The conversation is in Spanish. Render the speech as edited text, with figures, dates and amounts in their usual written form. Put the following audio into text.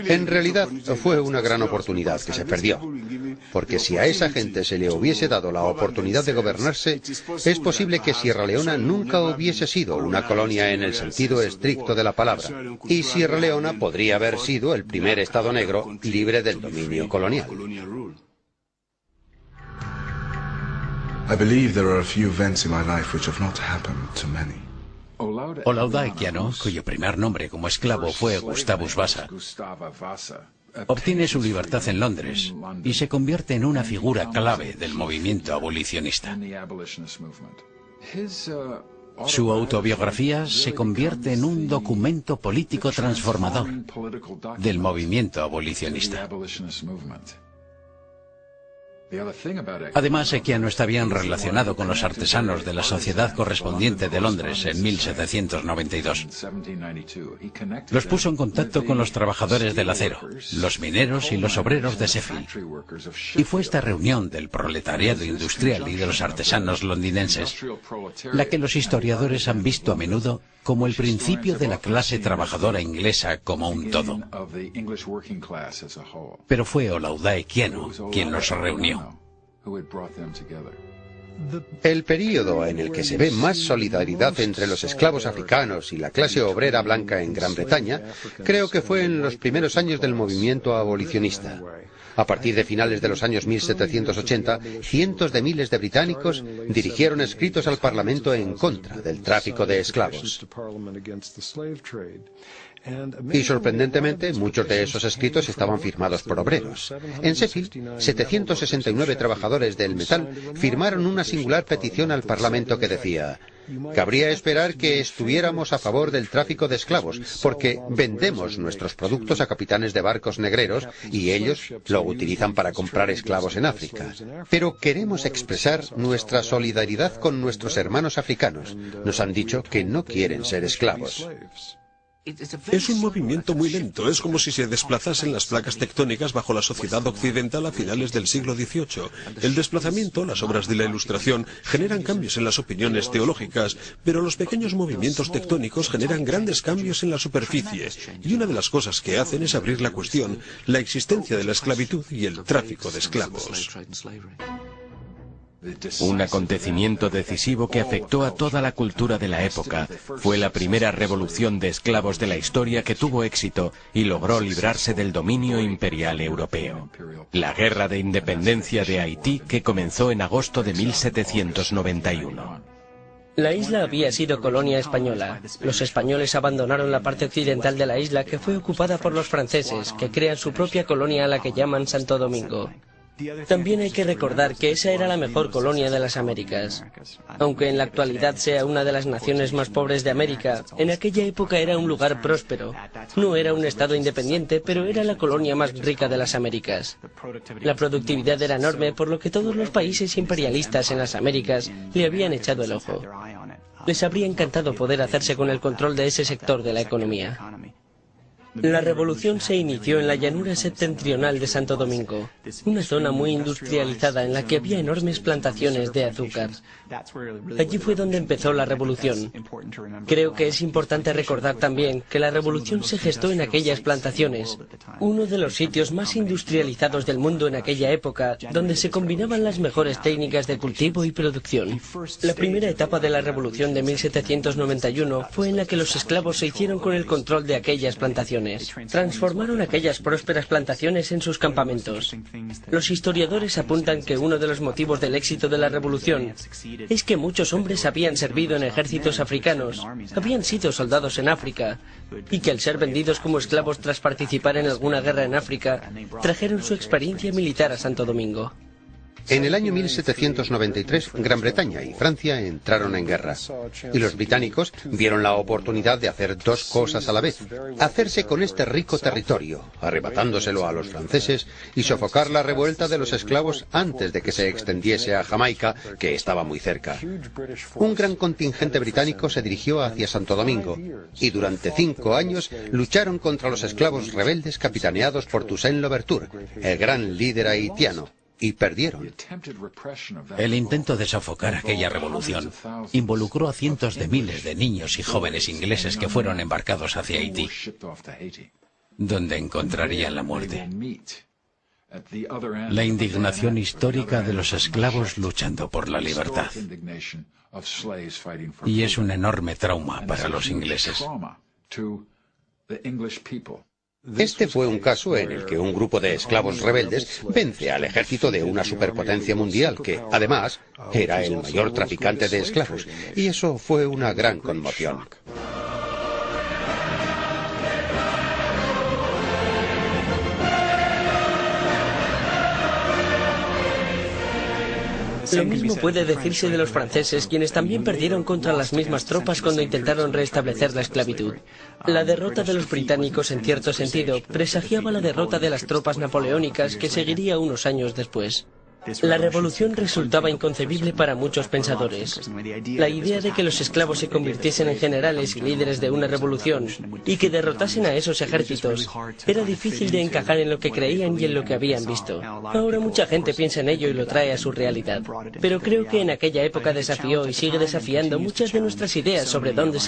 En realidad fue una gran oportunidad que se perdió, porque si a esa gente se le hubiese dado la oportunidad de gobernarse, es posible que Sierra Leona nunca hubiese sido una colonia en el sentido estricto de la palabra, y Sierra Leona podría haber sido el primer estado negro libre del dominio colonial. Olaudah Equiano, cuyo primer nombre como esclavo fue Gustavus Vasa, obtiene su libertad en Londres y se convierte en una figura clave del movimiento abolicionista. Su autobiografía se convierte en un documento político transformador del movimiento abolicionista. Además, Equiano está bien relacionado con los artesanos de la Sociedad Correspondiente de Londres en 1792. Los puso en contacto con los trabajadores del acero, los mineros y los obreros de Sheffield. Y fue esta reunión del proletariado industrial y de los artesanos londinenses la que los historiadores han visto a menudo como el principio de la clase trabajadora inglesa como un todo. Pero fue Olaudah Equiano quien los reunió. El período en el que se ve más solidaridad entre los esclavos africanos y la clase obrera blanca en Gran Bretaña, creo que fue en los primeros años del movimiento abolicionista. A partir de finales de los años 1780, cientos de miles de británicos dirigieron escritos al Parlamento en contra del tráfico de esclavos. Y sorprendentemente, muchos de esos escritos estaban firmados por obreros. En Sheffield, 769 trabajadores del metal firmaron una singular petición al Parlamento que decía: cabría esperar que estuviéramos a favor del tráfico de esclavos, porque vendemos nuestros productos a capitanes de barcos negreros y ellos lo utilizan para comprar esclavos en África. Pero queremos expresar nuestra solidaridad con nuestros hermanos africanos. Nos han dicho que no quieren ser esclavos. Es un movimiento muy lento, es como si se desplazasen las placas tectónicas bajo la sociedad occidental a finales del siglo XVIII. El desplazamiento, las obras de la Ilustración, generan cambios en las opiniones teológicas, pero los pequeños movimientos tectónicos generan grandes cambios en la superficie, y una de las cosas que hacen es abrir la cuestión, la existencia de la esclavitud y el tráfico de esclavos. Un acontecimiento decisivo que afectó a toda la cultura de la época fue la primera revolución de esclavos de la historia que tuvo éxito y logró librarse del dominio imperial europeo. La Guerra de Independencia de Haití, que comenzó en agosto de 1791. La isla había sido colonia española. Los españoles abandonaron la parte occidental de la isla, que fue ocupada por los franceses, que crean su propia colonia a la que llaman Santo Domingo. También hay que recordar que esa era la mejor colonia de las Américas. Aunque en la actualidad sea una de las naciones más pobres de América, en aquella época era un lugar próspero. No era un estado independiente, pero era la colonia más rica de las Américas. La productividad era enorme, por lo que todos los países imperialistas en las Américas le habían echado el ojo. Les habría encantado poder hacerse con el control de ese sector de la economía. La revolución se inició en la llanura septentrional de Santo Domingo, una zona muy industrializada en la que había enormes plantaciones de azúcar. Allí fue donde empezó la revolución. Creo que es importante recordar también que la revolución se gestó en aquellas plantaciones, uno de los sitios más industrializados del mundo en aquella época, donde se combinaban las mejores técnicas de cultivo y producción. La primera etapa de la revolución de 1791 fue en la que los esclavos se hicieron con el control de aquellas plantaciones. Transformaron aquellas prósperas plantaciones en sus campamentos. Los historiadores apuntan que uno de los motivos del éxito de la revolución es que muchos hombres habían servido en ejércitos africanos, habían sido soldados en África, y que al ser vendidos como esclavos tras participar en alguna guerra en África, trajeron su experiencia militar a Santo Domingo. En el año 1793, Gran Bretaña y Francia entraron en guerra, y los británicos vieron la oportunidad de hacer dos cosas a la vez: hacerse con este rico territorio, arrebatándoselo a los franceses, y sofocar la revuelta de los esclavos antes de que se extendiese a Jamaica, que estaba muy cerca. Un gran contingente británico se dirigió hacia Santo Domingo, y durante 5 años lucharon contra los esclavos rebeldes capitaneados por Toussaint Louverture, el gran líder haitiano. Y perdieron. El intento de sofocar aquella revolución involucró a cientos de miles de niños y jóvenes ingleses que fueron embarcados hacia Haití. donde encontrarían la muerte. La indignación histórica de los esclavos luchando por la libertad. Y es un enorme trauma para los ingleses. Este fue un caso en el que un grupo de esclavos rebeldes vence al ejército de una superpotencia mundial que, además, era el mayor traficante de esclavos. Y eso fue una gran conmoción. Lo mismo puede decirse de los franceses, quienes también perdieron contra las mismas tropas cuando intentaron restablecer la esclavitud. La derrota de los británicos, en cierto sentido, presagiaba la derrota de las tropas napoleónicas que seguiría unos años después. La revolución resultaba inconcebible para muchos pensadores. La idea de que los esclavos se convirtiesen en generales y líderes de una revolución y que derrotasen a esos ejércitos era difícil de encajar en lo que creían y en lo que habían visto. Ahora mucha gente piensa en ello y lo trae a su realidad. Pero creo que en aquella época desafió y sigue desafiando muchas de nuestras ideas sobre dónde se